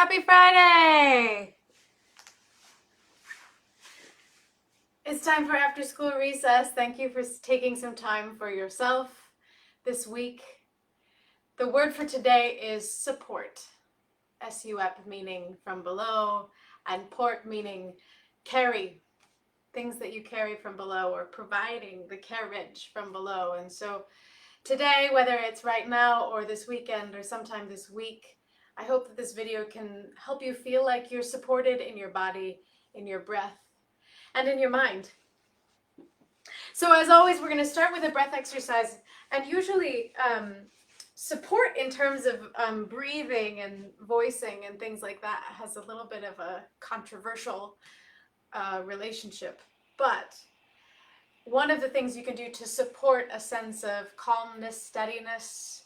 Happy Friday! It's time for after school recess. Thank you for taking some time for yourself this week. The word for today is support. S-U-P meaning from below, and port meaning carry, things that you carry from below, or providing the carriage from below. And so today, whether it's right now or this weekend or sometime this week, I hope that this video can help you feel like you're supported in your body, in your breath, and in your mind. So as always, we're going to start with a breath exercise, and usually support in terms of breathing and voicing and things like that has a little bit of a controversial relationship. But one of the things you can do to support a sense of calmness, steadiness,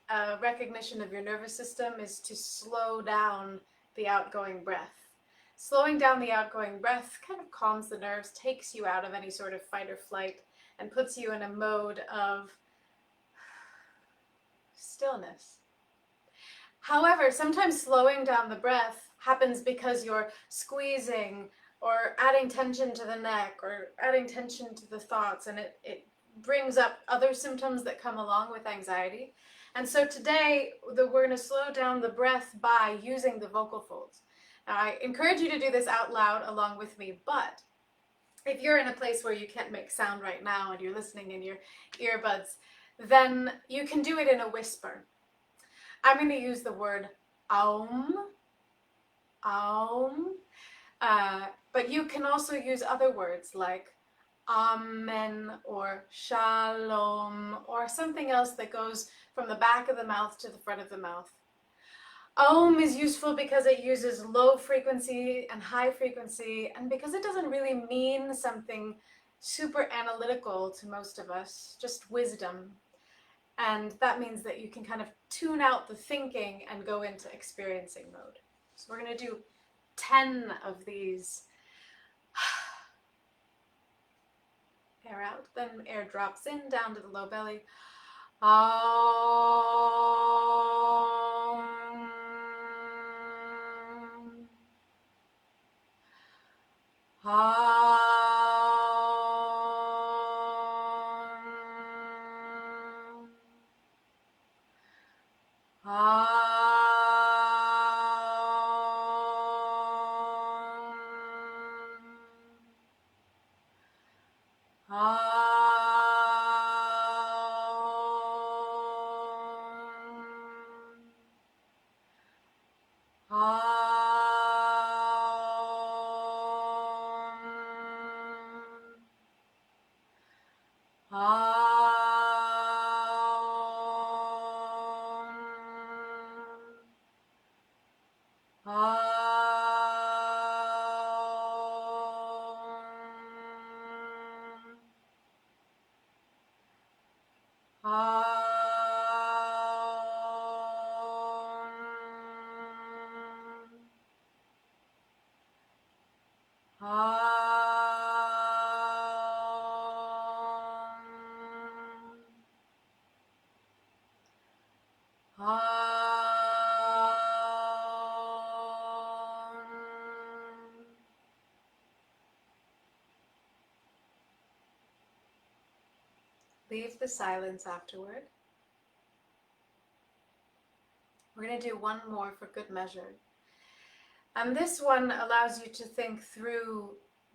a recognition of your nervous system is to slow down the outgoing breath. Slowing down the outgoing breath kind of calms the nerves, takes you out of any sort of fight or flight, and puts you in a mode of stillness. However, sometimes slowing down the breath happens because you're squeezing or adding tension to the neck or adding tension to the thoughts, and it brings up other symptoms that come along with anxiety. And so today, we're going to slow down the breath by using the vocal folds. Now, I encourage you to do this out loud along with me, but if you're in a place where you can't make sound right now and you're listening in your earbuds, then you can do it in a whisper. I'm going to use the word Aum, Aum, but you can also use other words like Amen or Shalom or something else that goes from the back of the mouth to the front of the mouth. Aum is useful because it uses low frequency and high frequency, and because it doesn't really mean something super analytical to most of us, just wisdom. And that means that you can kind of tune out the thinking and go into experiencing mode. So we're going to do 10 of these. Air out, then air drops in down to the low belly. Leave the silence afterward. We're going to do one more for good measure. And this one allows you to think through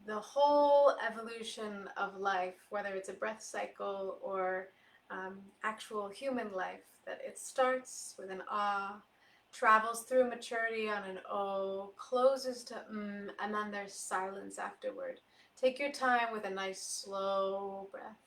the whole evolution of life, whether it's a breath cycle or actual human life, that it starts with an ah, travels through maturity on an o, closes to and then there's silence afterward. Take your time with a nice slow breath.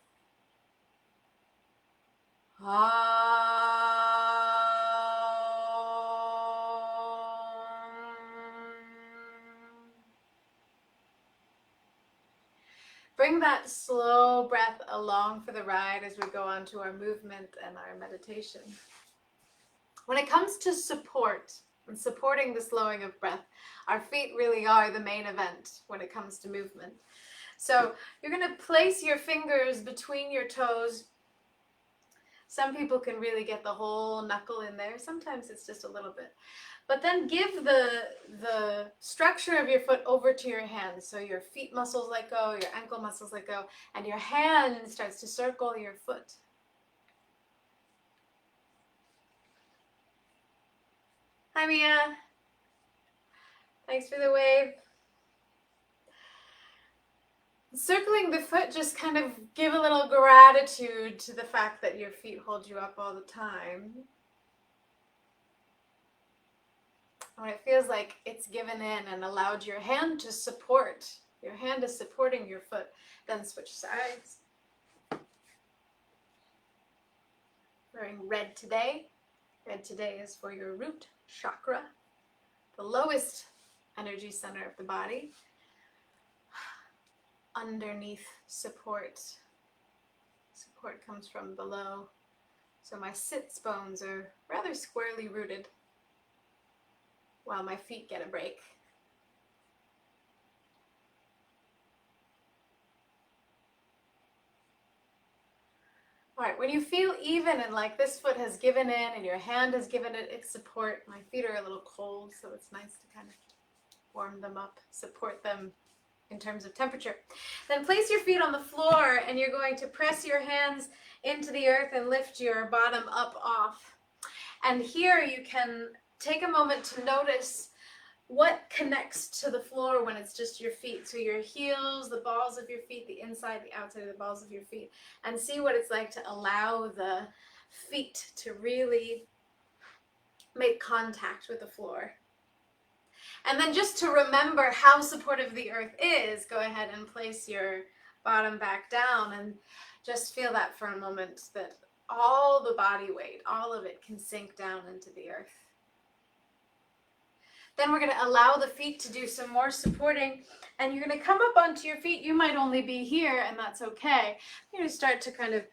Bring that slow breath along for the ride as we go on to our movement and our meditation. When it comes to support and supporting the slowing of breath, our feet really are the main event when it comes to movement. So you're going to place your fingers between your toes Some people can really get the whole knuckle in there. Sometimes it's just a little bit. But then give the structure of your foot over to your hands. So your feet muscles let go, your ankle muscles let go, and your hand starts to circle your foot. Hi, Mia. Thanks for the wave. Circling the foot, just kind of give a little gratitude to the fact that your feet hold you up all the time. When it feels like it's given in and allowed your hand to support, your hand is supporting your foot, then switch sides. Wearing red today. Red today is for your root chakra, the lowest energy center of the body. Underneath support. Support comes from below. So my sits bones are rather squarely rooted while my feet get a break. All right, when you feel even and like this foot has given in and your hand has given it its support, my feet are a little cold, so it's nice to kind of warm them up, support them in terms of temperature. Then place your feet on the floor and you're going to press your hands into the earth and lift your bottom up off. And here you can take a moment to notice what connects to the floor when it's just your feet. So your heels, the balls of your feet, the inside, the outside of the balls of your feet, and see what it's like to allow the feet to really make contact with the floor. And then just to remember how supportive the earth is, go ahead and place your bottom back down and just feel that for a moment, that all the body weight, all of it can sink down into the earth. Then we're going to allow the feet to do some more supporting, and you're going to come up onto your feet. You might only be here, and that's okay. You're going to start to kind of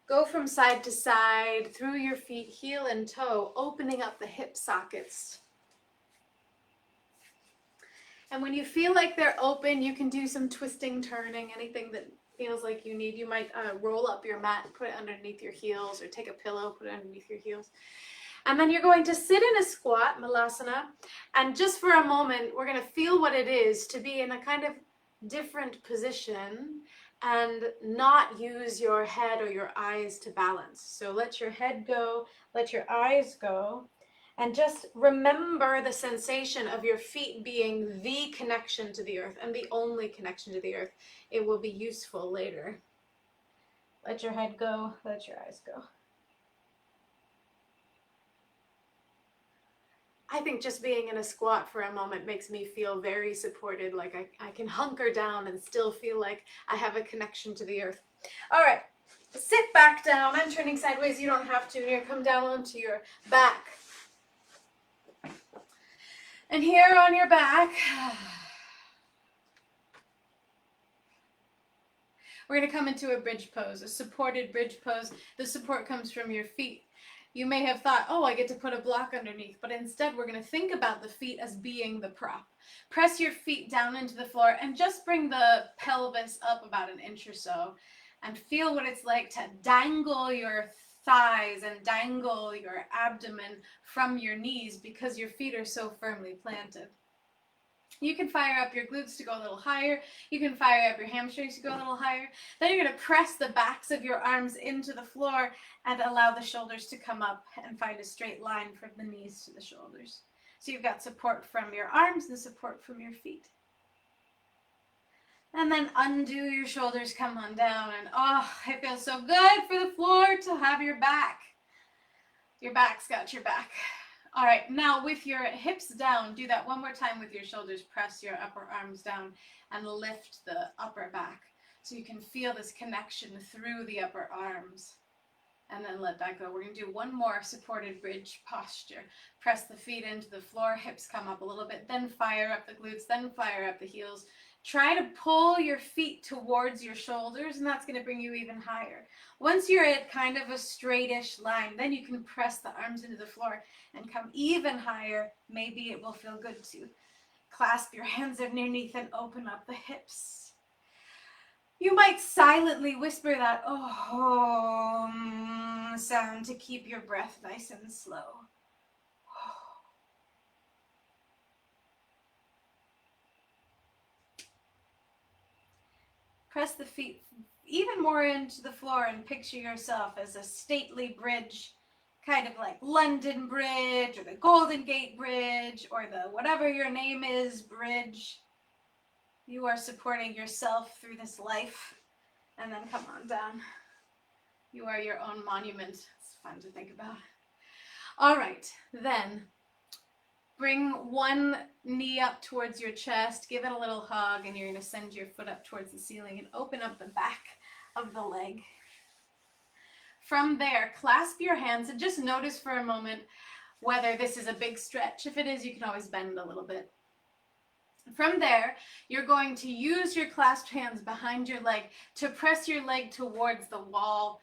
go from side to side through your feet, heel and toe, opening up the hip sockets. And when you feel like they're open, you can do some twisting, turning, anything that feels like you need. You might roll up your mat, put it underneath your heels, or take a pillow, put it underneath your heels. And then you're going to sit in a squat, Malasana, and just for a moment, we're going to feel what it is to be in a kind of different position and not use your head or your eyes to balance. So let your head go, let your eyes go, and just remember the sensation of your feet being the connection to the earth and the only connection to the earth. It will be useful later. Let your head go, let your eyes go. I think just being in a squat for a moment makes me feel very supported, like I can hunker down and still feel like I have a connection to the earth. All right, sit back down. I'm turning sideways. You don't have to. Here, come down onto your back. And here on your back, we're going to come into a bridge pose, a supported bridge pose. The support comes from your feet. You may have thought, oh, I get to put a block underneath, but instead we're going to think about the feet as being the prop. Press your feet down into the floor and just bring the pelvis up about an inch or so and feel what it's like to dangle your thighs and dangle your abdomen from your knees because your feet are so firmly planted. You can fire up your glutes to go a little higher. You can fire up your hamstrings to go a little higher. Then you're going to press the backs of your arms into the floor and allow the shoulders to come up and find a straight line from the knees to the shoulders. So you've got support from your arms and support from your feet. And then undo your shoulders, come on down, and oh, it feels so good for the floor to have your back. Your back's got your back. All right, now with your hips down, do that one more time with your shoulders. Press your upper arms down and lift the upper back so you can feel this connection through the upper arms. And then let that go. We're going to do one more supported bridge posture. Press the feet into the floor, hips come up a little bit, then fire up the glutes, then fire up the heels. Try to pull your feet towards your shoulders, and that's going to bring you even higher. Once you're at kind of a straightish line, then you can press the arms into the floor and come even higher. Maybe it will feel good to clasp your hands underneath and open up the hips. You might silently whisper that, oh, long sound to keep your breath nice and slow. Press the feet even more into the floor and picture yourself as a stately bridge, kind of like London Bridge or the Golden Gate Bridge or the whatever your name is bridge. You are supporting yourself through this life. And then come on down. You are your own monument. It's fun to think about. All right, then bring one knee up towards your chest, give it a little hug, and you're going to send your foot up towards the ceiling and open up the back of the leg. From there, clasp your hands and just notice for a moment whether this is a big stretch. If it is, you can always bend a little bit. From there, you're going to use your clasped hands behind your leg to press your leg towards the wall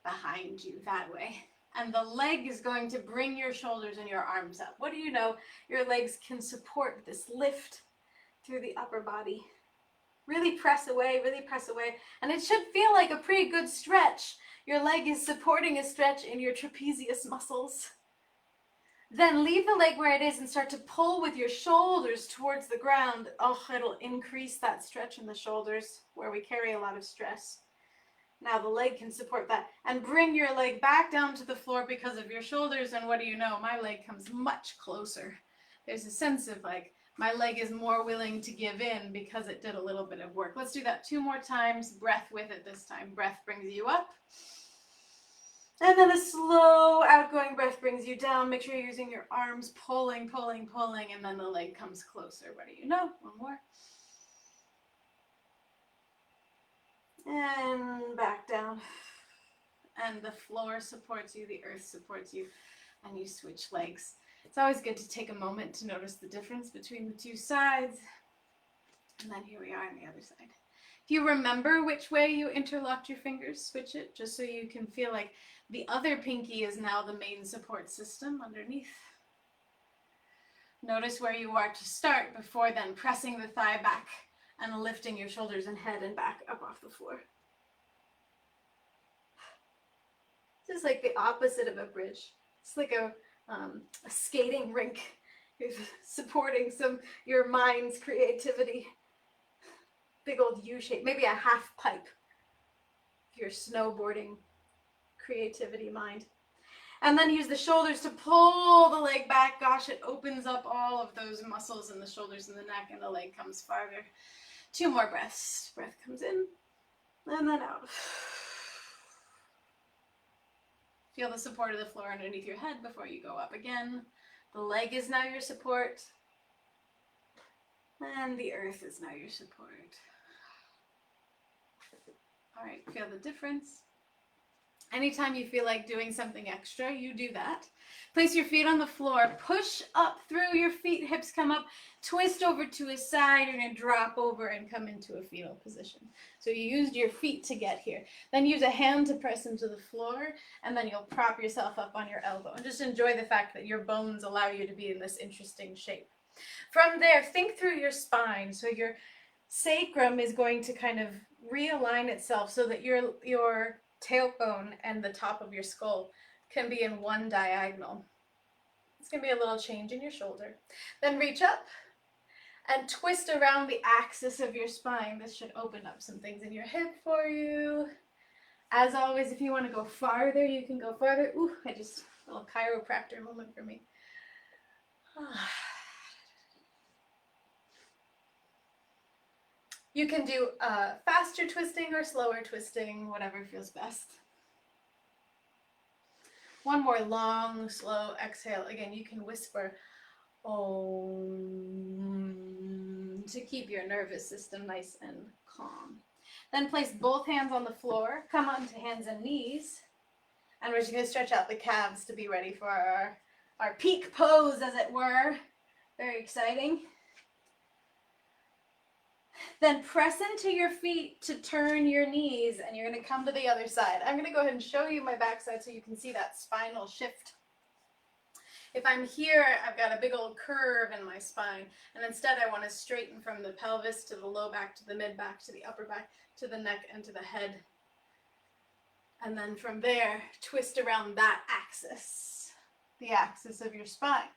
behind you that way. And the leg is going to bring your shoulders and your arms up. What do you know? Your legs can support this lift through the upper body. Really press away, and it should feel like a pretty good stretch. Your leg is supporting a stretch in your trapezius muscles. Then leave the leg where it is and start to pull with your shoulders towards the ground. Oh, it'll increase that stretch in the shoulders where we carry a lot of stress. Now the leg can support that. And bring your leg back down to the floor because of your shoulders. And what do you know? My leg comes much closer. There's a sense of like, my leg is more willing to give in because it did a little bit of work. Let's do that 2 more times. Breath with it this time. Breath brings you up. And then a slow outgoing breath brings you down. Make sure you're using your arms, pulling, and then the leg comes closer. What do you know? 1 more. And back down. And the floor supports you, the earth supports you, and you switch legs. It's always good to take a moment to notice the difference between the 2 sides. And then here we are on the other side. If you remember which way you interlocked your fingers, switch it just so you can feel like the other pinky is now the main support system underneath. Notice where you are to start before then pressing the thigh back and lifting your shoulders and head and back up off the floor. This is like the opposite of a bridge. It's like a skating rink. You're supporting your mind's creativity. Big old U shape, maybe a half pipe. Your snowboarding creativity mind. And then use the shoulders to pull the leg back. Gosh, it opens up all of those muscles in the shoulders and the neck, and the leg comes farther. 2 more breaths. Breath comes in and then out. Feel the support of the floor underneath your head before you go up again. The leg is now your support. And the earth is now your support. All right, feel the difference. Anytime you feel like doing something extra, you do that. Place your feet on the floor, push up through your feet, hips come up, twist over to a side, you're gonna drop over and come into a fetal position. So you used your feet to get here. Then use a hand to press into the floor, and then you'll prop yourself up on your elbow. And just enjoy the fact that your bones allow you to be in this interesting shape. From there, think through your spine. So your sacrum is going to kind of realign itself so that your tailbone and the top of your skull can be in one diagonal. It's going to be a little change in your shoulder. Then reach up and twist around the axis of your spine. This should open up some things in your hip for you. As always, if you want to go farther, you can go farther. Ooh, a little chiropractor moment for me. You can do faster twisting or slower twisting, whatever feels best. 1 more long, slow exhale. Again, you can whisper Om to keep your nervous system nice and calm. Then place both hands on the floor. Come onto hands and knees. And we're just going to stretch out the calves to be ready for our peak pose, as it were. Very exciting. Then press into your feet to turn your knees, and you're going to come to the other side. I'm going to go ahead and show you my backside so you can see that spinal shift. If I'm here, I've got a big old curve in my spine, and instead I want to straighten from the pelvis to the low back to the mid back to the upper back to the neck and to the head. And then from there, twist around that axis, the axis of your spine.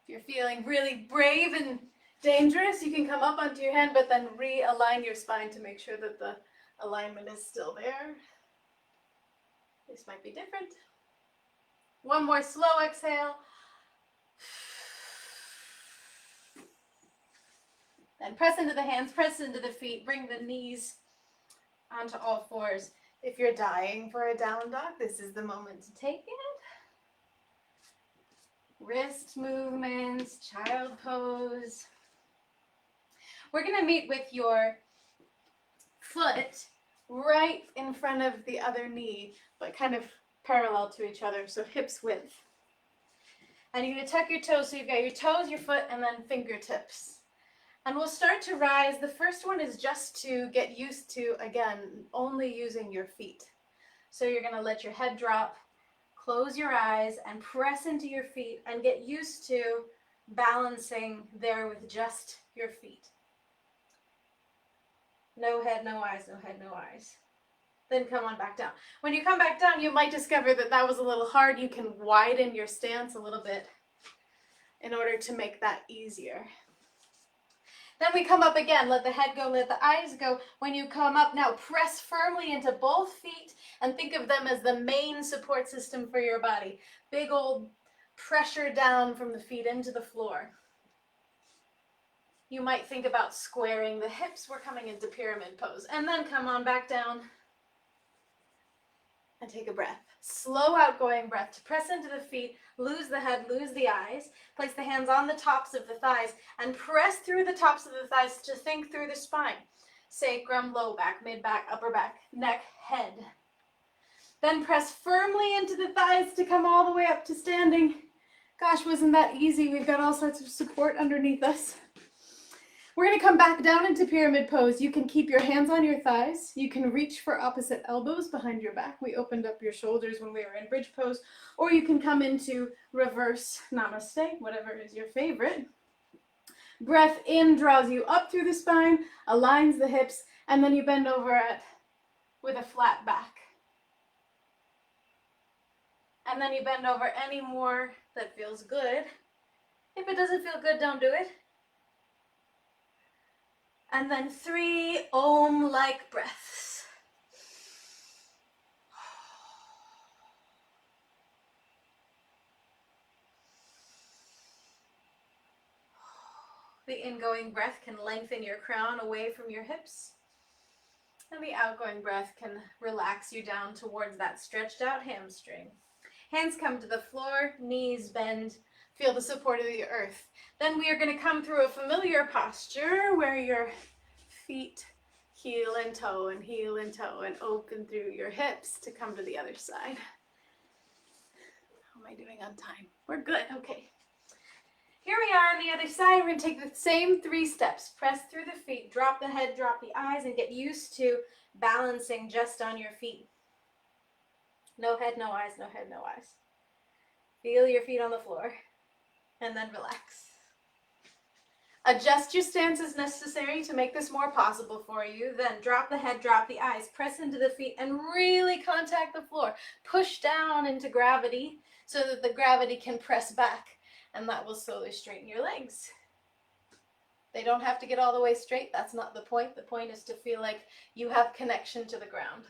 If you're feeling really brave and dangerous, you can come up onto your hand, but then realign your spine to make sure that the alignment is still there. This might be different. One more slow exhale. Then press into the hands, press into the feet, bring the knees onto all fours. If you're dying for a down dog, this is the moment to take it. Wrist movements, child pose. We're going to meet with your foot right in front of the other knee, but kind of parallel to each other, so hips width. And you're going to tuck your toes, so you've got your toes, your foot, and then fingertips. And we'll start to rise. The first one is just to get used to, again, only using your feet. So you're going to let your head drop, close your eyes, and press into your feet, and get used to balancing there with just your feet. No head, no eyes, no head, no eyes. Then come on back down. When you come back down, you might discover that that was a little hard. You can widen your stance a little bit in order to make that easier. Then we come up again. Let the head go, let the eyes go. When you come up now, press firmly into both feet and think of them as the main support system for your body. Big old pressure down from the feet into the floor. You might think about squaring the hips. We're coming into pyramid pose. And then come on back down and take a breath. Slow outgoing breath to press into the feet, lose the head, lose the eyes. Place the hands on the tops of the thighs and press through the tops of the thighs to think through the spine. Sacrum, low back, mid back, upper back, neck, head. Then press firmly into the thighs to come all the way up to standing. Gosh, wasn't that easy? We've got all sorts of support underneath us. We're going to come back down into pyramid pose. You can keep your hands on your thighs. You can reach for opposite elbows behind your back. We opened up your shoulders when we were in bridge pose. Or you can come into reverse namaste, whatever is your favorite. Breath in draws you up through the spine, aligns the hips, and then you bend over with a flat back. And then you bend over any more that feels good. If it doesn't feel good, don't do it. And then 3 Om-like breaths. The ingoing breath can lengthen your crown away from your hips. And the outgoing breath can relax you down towards that stretched out hamstring. Hands come to the floor, knees bend, feel the support of the earth. Then we are going to come through a familiar posture where your feet heel and toe and open through your hips to come to the other side. How am I doing on time? We're good, okay. Here we are on the other side. We're going to take the same 3 steps. Press through the feet, drop the head, drop the eyes, and get used to balancing just on your feet. No head, no eyes, no head, no eyes. Feel your feet on the floor, and then relax. Adjust your stance as necessary to make this more possible for you. Then drop the head, drop the eyes, press into the feet, and really contact the floor. Push down into gravity so that the gravity can press back, and that will slowly straighten your legs. They don't have to get all the way straight. That's not the point. The point is to feel like you have connection to the ground.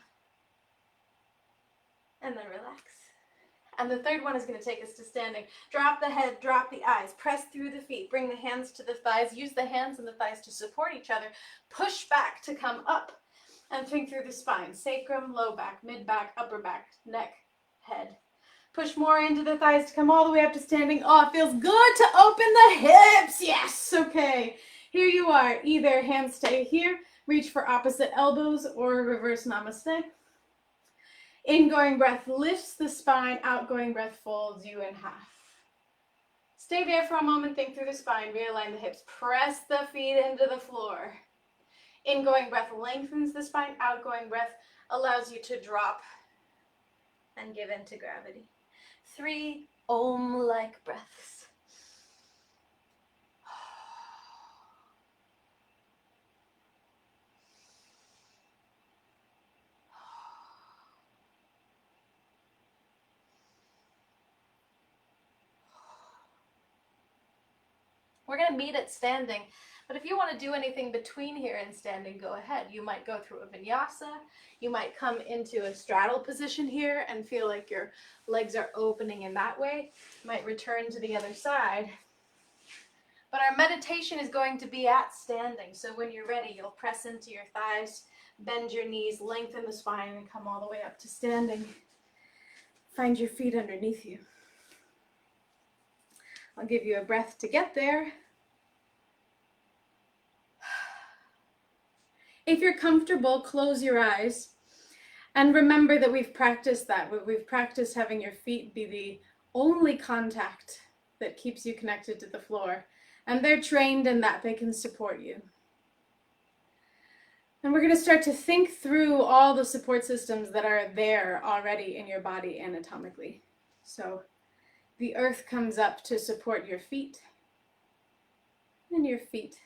And then relax. And the third one is going to take us to standing. Drop the head, drop the eyes, press through the feet, bring the hands to the thighs, use the hands and the thighs to support each other, push back to come up, and think through the spine. Sacrum, low back, mid back, upper back, neck, head. Push more into the thighs to come all the way up to standing. Oh, it feels good to open the hips. Yes, okay. Here you are. Either hands stay here, reach for opposite elbows, or reverse namaste. Ingoing breath lifts the spine, outgoing breath folds you in half. Stay there for a moment, think through the spine, realign the hips, press the feet into the floor. Ingoing breath lengthens the spine, outgoing breath allows you to drop and give in to gravity. 3 Om-like breaths. We're going to meet at standing, but if you want to do anything between here and standing, go ahead. You might go through a vinyasa. You might come into a straddle position here and feel like your legs are opening in that way. You might return to the other side. But our meditation is going to be at standing. So when you're ready, you'll press into your thighs, bend your knees, lengthen the spine, and come all the way up to standing. Find your feet underneath you. I'll give you a breath to get there. If you're comfortable, close your eyes. And remember that we've practiced that. We've practiced having your feet be the only contact that keeps you connected to the floor. And they're trained in that. They can support you. And we're going to start to think through all the support systems that are there already in your body anatomically. So the earth comes up to support your feet, and your feet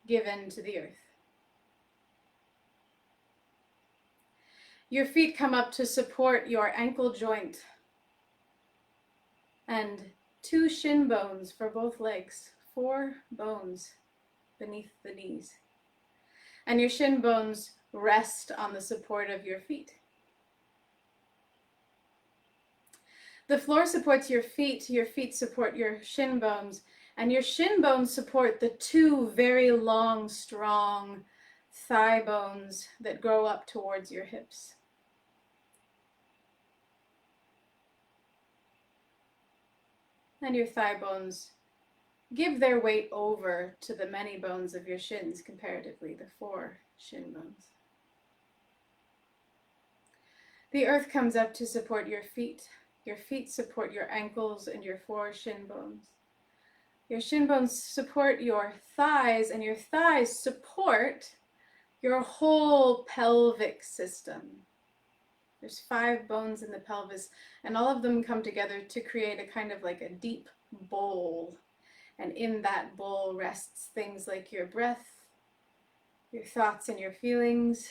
give in to the earth. Your feet come up to support your ankle joint and 2 shin bones for both legs, 4 bones beneath the knees. And your shin bones rest on the support of your feet. The floor supports your feet support your shin bones, and your shin bones support the 2 very long, strong thigh bones that grow up towards your hips. And your thigh bones give their weight over to the many bones of your shins, comparatively, the 4 shin bones. The earth comes up to support your feet. Your feet support your ankles and your 4 shin bones. Your shin bones support your thighs, and your thighs support your whole pelvic system. There's 5 bones in the pelvis, and all of them come together to create a kind of like a deep bowl. And in that bowl rests things like your breath, your thoughts and your feelings,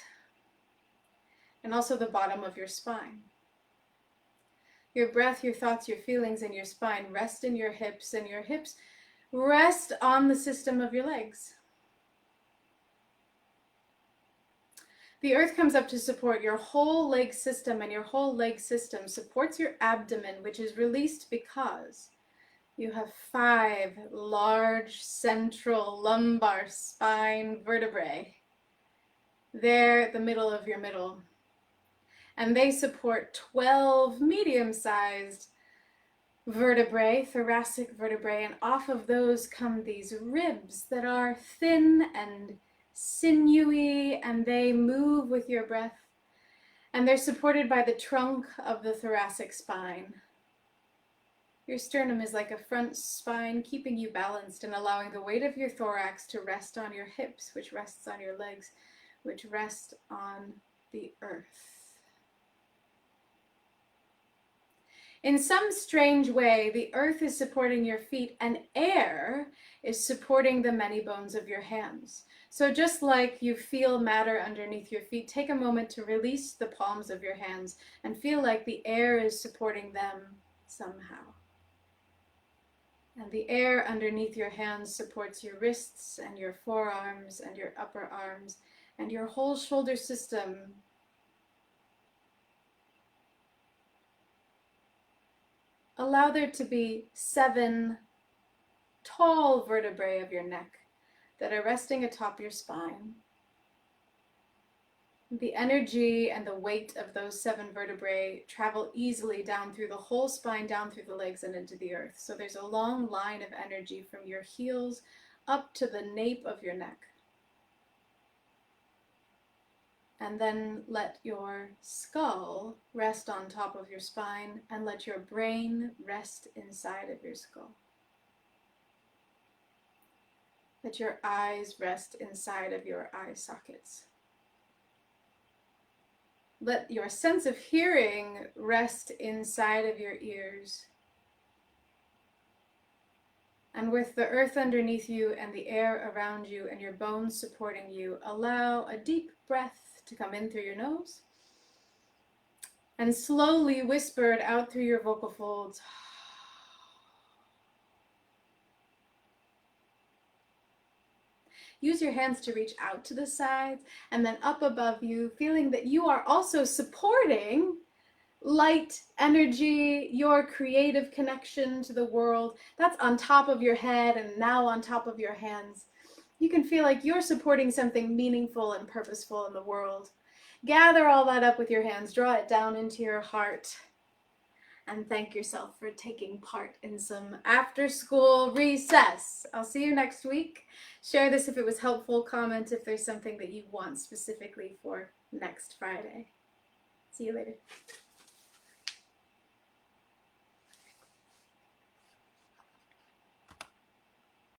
and also the bottom of your spine. Your breath, your thoughts, your feelings, and your spine rest in your hips, and your hips rest on the system of your legs. The earth comes up to support your whole leg system, and your whole leg system supports your abdomen, which is released because you have 5 large central lumbar spine vertebrae. They're the middle of your middle. And they support 12 medium-sized vertebrae, thoracic vertebrae, and off of those come these ribs that are thin and sinewy, and they move with your breath, and they're supported by the trunk of the thoracic spine. Your sternum is like a front spine, keeping you balanced and allowing the weight of your thorax to rest on your hips, which rests on your legs, which rest on the earth. In some strange way, the earth is supporting your feet, and air is supporting the many bones of your hands. So just like you feel matter underneath your feet, take a moment to release the palms of your hands and feel like the air is supporting them somehow. And the air underneath your hands supports your wrists and your forearms and your upper arms and your whole shoulder system. Allow there to be 7 tall vertebrae of your neck that are resting atop your spine. The energy and the weight of those 7 vertebrae travel easily down through the whole spine, down through the legs and into the earth. So there's a long line of energy from your heels up to the nape of your neck. And then let your skull rest on top of your spine, and let your brain rest inside of your skull. Let your eyes rest inside of your eye sockets. Let your sense of hearing rest inside of your ears. And with the earth underneath you and the air around you and your bones supporting you, allow a deep breath to come in through your nose and slowly whisper it out through your vocal folds. use your hands to reach out to the sides and then up above you, feeling that you are also supporting light energy, your creative connection to the world. That's on top of your head and now on top of your hands. You can feel like you're supporting something meaningful and purposeful in the world. Gather all that up with your hands, draw it down into your heart, and thank yourself for taking part in some after school recess. I'll see you next week. Share this if it was helpful, comment if there's something that you want specifically for next Friday. See you later.